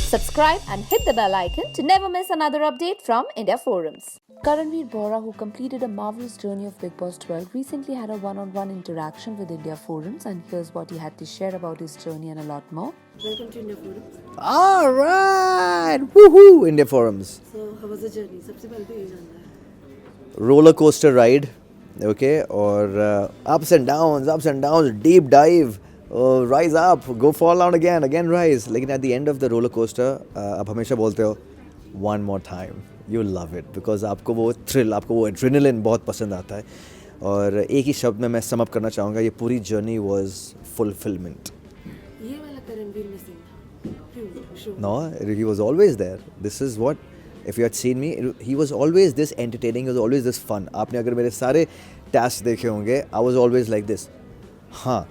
Subscribe and hit the bell icon to never miss another update from India Forums. Karanveer Bohra, who completed a marvelous journey of Bigg Boss 12, recently had a one-on-one interaction with India Forums, and here's what he had to share about his journey and a lot more. Welcome to India Forums. All right, woohoo, India Forums. So, how was the journey? सबसे पहले तो ये जानना है. Roller coaster ride, okay, और ups and downs, deep dive, rise up, go fall down again rise. लेकिन at the end of the roller coaster, आप हमेशा बोलते हो, one more time, you love it because आपको वो thrill, आपको वो adrenaline बहुत पसंद आता है. और एक ही शब्द में मैं sum up करना चाहूँगा, ये पूरी journey was fulfillment. ये वाला करणवीर मिसिंग क्यों show? No, he was always there. This is what, if you had seen me, he was always this entertaining, he was always this fun. आपने अगर मेरे सारे tasks देखे होंगे, I was always like this. हाँ,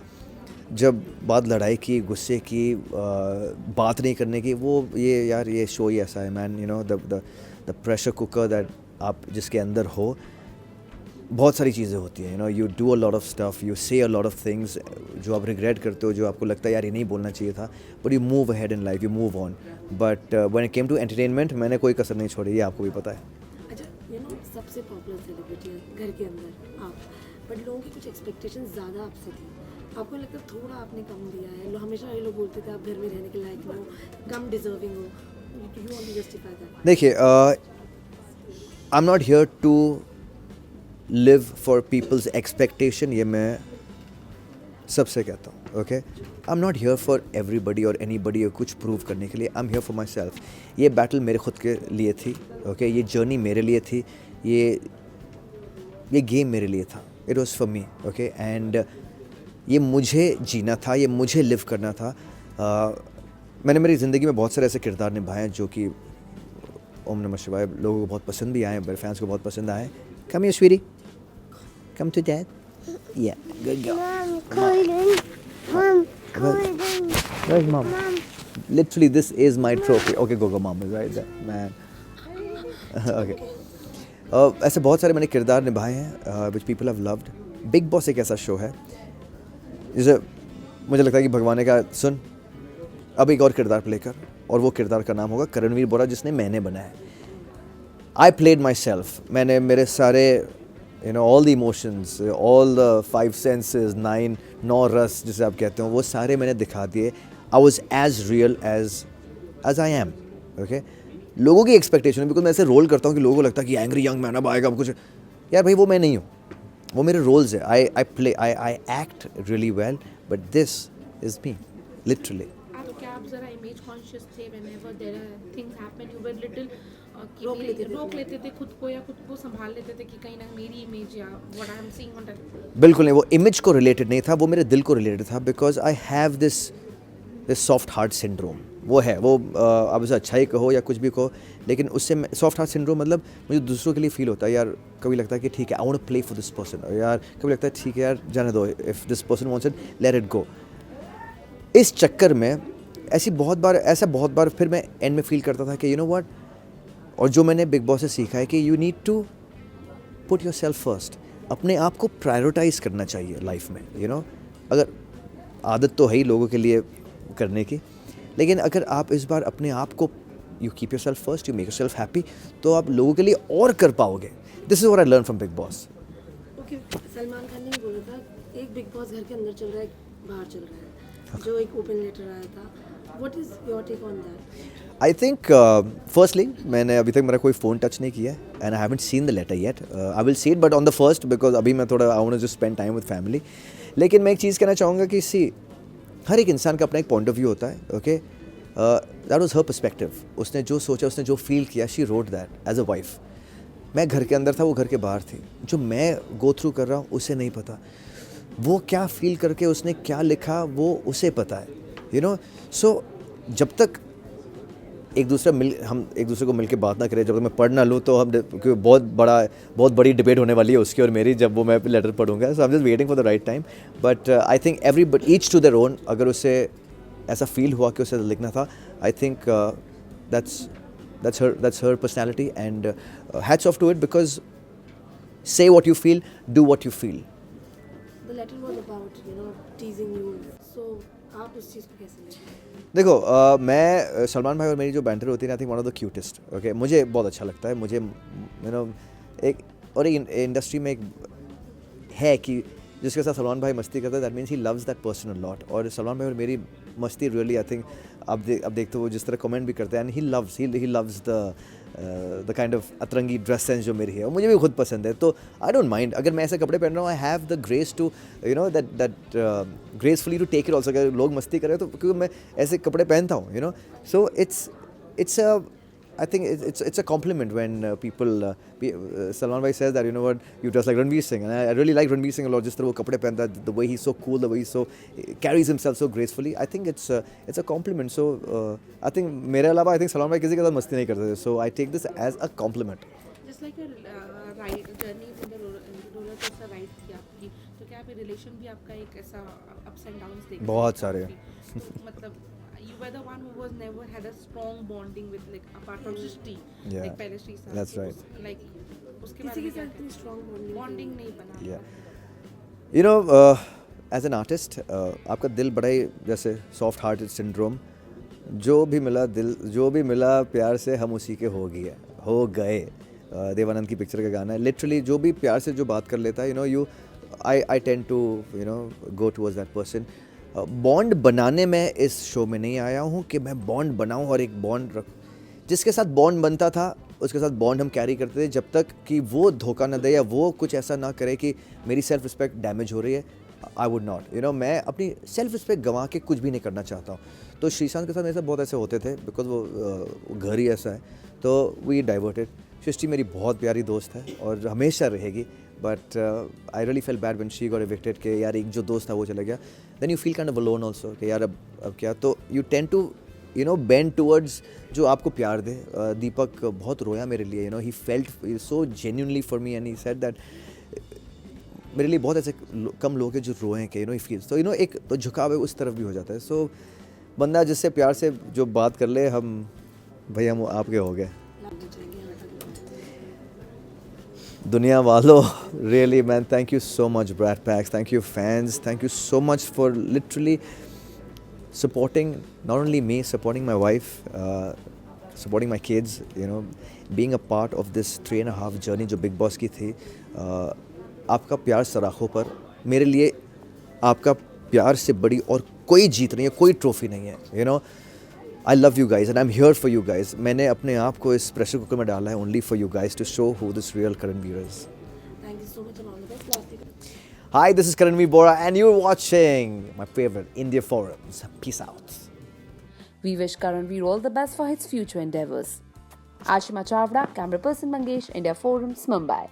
जब बात लड़ाई की, गुस्से की, बात नहीं करने की, वो ये यार ये शो ही ऐसा है man, you know the pressure cooker that आप जिसके अंदर हो, बहुत सारी चीज़ें होती हैं, you know, you do a lot of stuff, you से अ लॉट ऑफ थिंग्स जो आप रिग्रेट करते हो, जो आपको लगता है यार ये नहीं बोलना चाहिए था, but you move ahead in life, you move on. But when it came to entertainment, मैंने कोई कसर नहीं छोड़ी, ये आपको भी पता है. अच्छा, यू नो सबसे पॉपुलर सेलिब्रिटी है घर के अंदर आप, बट लोगों की कुछ एक्सपेक्टेशंस ज़्यादा आपसे थी. आपको लगता है थोड़ा आपने कम दिया है? हमेशा ये लोग बोलते थे आप घर में रहने के लायक नहीं हो, कम डिजर्विंग हो. You want to justify that? देखिए, I am not here to live for people's expectation, ये मैं सबसे कहता हूँ, okay. I am not here for everybody और एनीबडी और कुछ प्रूव करने के लिए. I am here for myself. ये बैटल मेरे खुद के लिए थी, ओके. ये जर्नी मेरे लिए थी, ये गेम मेरे लिए था. It was for me, okay. And ये मुझे जीना था, ये मुझे लिव करना था. मैंने मेरी ज़िंदगी में बहुत सारे ऐसे किरदार निभाए हैं जो कि ओम नमः शिवाय लोगों को बहुत पसंद भी आए, मेरे फैंस को बहुत पसंद आए. Come here sweetie, come to dad. या good girl. Where's mom? Literally, this is my trophy. Okay, go, mom is right there, man. Okay. ऐसे बहुत सारे मैंने किरदार निभाए हैं, which people have loved. Big boss एक ऐसा शो है जिसे मुझे लगता है कि भगवान ने कहा, सुन अब एक और किरदार प्ले कर, और वो किरदार का नाम होगा करणवीर बोहरा, जिसने मैंने बनाया. I played my self. मैंने मेरे सारे you know all the emotions, all the 5 senses, 9 रस जिसे आप कहते हो, वो सारे मैंने दिखा दिए. I was as real as I am, okay. लोगों की एक्सपेक्टेशन है, बिकॉज मैं ऐसे रोल करता हूँ कि लोगों को लगता है कि एंग्री यंग मैन अब आएगा, अब कुछ. यार भाई, वो मैं नहीं हूँ, वो मेरे रोल्स है. I act really well, but this is me literally. क्या आप जरा इमेज कॉन्शियस थे? Whenever there are things happen you were little रोक लेते थे खुद को, या खुद को संभाल लेते थे कि कहीं ना मेरी इमेज या what I am seeing on television? बिल्कुल नहीं, वो इमेज को रिलेटेड नहीं था, वो मेरे दिल को रिलेटेड था. Because I have this soft heart syndrome. वो है, वो आप उसे अच्छा ही कहो या कुछ भी कहो, लेकिन उससे सॉफ्ट हार्ट सिंड्रोम मतलब मुझे दूसरों के लिए फील होता है. यार कभी लगता है कि ठीक है, I want to play for this person, यार कभी लगता है ठीक है यार जाने दो, if this person wants it let it go. इस चक्कर में ऐसा बहुत बार फिर मैं एंड में फील करता था कि यू नो व्हाट, और जो मैंने बिग बॉस से सीखा है कि you need to put yourself first. अपने आप को प्रायोरिटाइज करना चाहिए लाइफ में, यू नो. अगर आदत तो है ही लोगों के लिए करने की, लेकिन अगर आप इस बार अपने आप को you keep your self first, you make your self happy, तो आप लोगों के लिए और कर पाओगे. This is what I learn from big boss. Okay, Salman Khan ने बोला था एक बिग बॉस घर के अंदर चल रहा है, बाहर चल रहा है, जो एक ओपन लेटर आया था. What is your take on that? I think firstly मैंने अभी तक मेरा कोई फ़ोन टच नहीं किया है, and I haven't seen the letter yet. I will see it but on the first, because अभी मैं थोड़ा I want to just spend time with family. लेकिन मैं एक चीज़ कहना चाहूँगा कि हर एक इंसान का अपना एक पॉइंट ऑफ व्यू होता है, okay. That was her perspective. उसने जो सोचा, उसने जो फील किया, she wrote that as a wife. मैं घर के अंदर था, वो घर के बाहर थी. जो मैं गो थ्रू कर रहा हूँ उसे नहीं पता, वो क्या फील करके उसने क्या लिखा वो उसे पता है, यू नो. सो जब तक हम एक दूसरे को मिल के बात ना करें, जब तक मैं पढ़ ना लूँ, तो हम बहुत बड़ी डिबेट होने वाली है उसकी और मेरी, जब वो मैं लेटर पढ़ूंगा. So I am just waiting for the right time. But I think each to their own. अगर उसे ऐसा फील हुआ कि उसे लिखना था, I think that's her personality, and hats off to it, because say what you feel, do what you feel. The letter was about, teasing you. So, आप उस चीज़ को कैसे लेते हैं? देखो मैं सलमान भाई और मेरी जो बैंटर होती है, I think one of the cutest. Okay, मुझे बहुत अच्छा लगता है. मुझे एक और एक इंडस्ट्री में एक है कि जिसके साथ सलमान भाई मस्ती करता है, that means he loves that person a lot. और सलमान भाई और मेरी मस्ती रियली आई थिंक अब देखते हो जिस तरह कमेंट भी करते हैं, and he loves the kind of अतरंगी ड्रेस सेंस जो मेरी है, और मुझे भी खुद पसंद है. तो आई डोंट माइंड अगर मैं ऐसे कपड़े पहन रहा हूँ. I have the grace to that gracefully to take it also. अगर लोग मस्ती करें तो क्योंकि मैं ऐसे कपड़े पहनता हूँ. सो it's a I think it's a compliment when people Salman bhai says that what you dress like Ranveer Singh, and I really like Ranveer Singh a lot. Just the kapde pehenta hai, the way he's so cool, the way he carries himself so gracefully. I think it's a compliment. So I think मेरे अलावा I think Salman bhai किसी के साथ मस्ती नहीं करते थे. So I take this as a compliment. Just like your ride journey in the roller coaster ride थी आपकी, तो क्या आपके रिलेशन भी आपका एक ऐसा ups and downs देखा? बहुत सारे. मतलब you were the one who was never had a strong bonding with, like, apart from Srishti. Yeah. Like पहले Srishti साथ That's थी, right. like उसके किसी बाद के साथ इतनी स्ट्रॉन्ग बॉन्डिंग नहीं बना. Yeah. As an artist, आपका दिल बड़ा ही जैसे सॉफ्ट हार्टेड सिंड्रोम. जो भी मिला प्यार से हम उसी के हो गए. देवानंद की पिक्चर का गाना है. लिटरली जो भी प्यार से जो बात कर लेता है, I tend to go towards that person. Bond बनाने में इस शो में नहीं आया हूँ कि मैं बॉन्ड बनाऊँ और एक बॉन्ड रख. जिसके साथ बॉन्ड बनता था उसके साथ बॉन्ड हम कैरी करते थे, जब तक कि वो धोखा न दे या वो कुछ ऐसा ना करे कि मेरी सेल्फ रिस्पेक्ट डैमेज हो रही है. I would not. मैं अपनी सेल्फ रिस्पेक्ट गंवा के कुछ भी नहीं करना चाहता हूँ. तो श्रीशांत के साथ मेरे साथ बहुत ऐसे होते थे, बिकॉज वो घर ही ऐसा है. तो वी डाइवर्टेड. सृष्टि मेरी बहुत प्यारी दोस्त है और हमेशा रहेगी. But I really fell bad when she got evicted के यार एक जो दोस्त था वो चला गया. Then you feel kind of alone also कि यार अब क्या. तो you tend to bend towards जो आपको प्यार दे. दीपक बहुत रोया मेरे लिए. He felt so genuinely for me, and he said that मेरे लिए बहुत ऐसे कम लोग हैं जो रोए हैं कि ही फील्स. तो एक तो झुकाव है उस तरफ भी हो जाता है. सो बंदा जिससे प्यार से जो बात कर ले, हम आपके हो गए. दुनिया वालों, really man, thank you so much Brad Packs, thank you fans, thank you so much for literally supporting not only me, supporting my wife, supporting my kids, being a part of this 3.5 journey जो Bigg Boss की थी. आपका प्यार सराखों पर. मेरे लिए आपका प्यार से बड़ी और कोई जीत नहीं है, कोई ट्रॉफी नहीं है. I love you guys and I'm here for you guys. मैंने अपने आप को इस प्रेशर कुकर में डाला है only for you guys to show who this real Karanveer is. Thank you so much and all the best. Lastly, Hi, this is Karanveer Bora and you're watching my favorite India Forums. Peace out. We wish Karanveer all the best for his future endeavors. Ashima Chavda, camera person Mangesh, India Forums, Mumbai.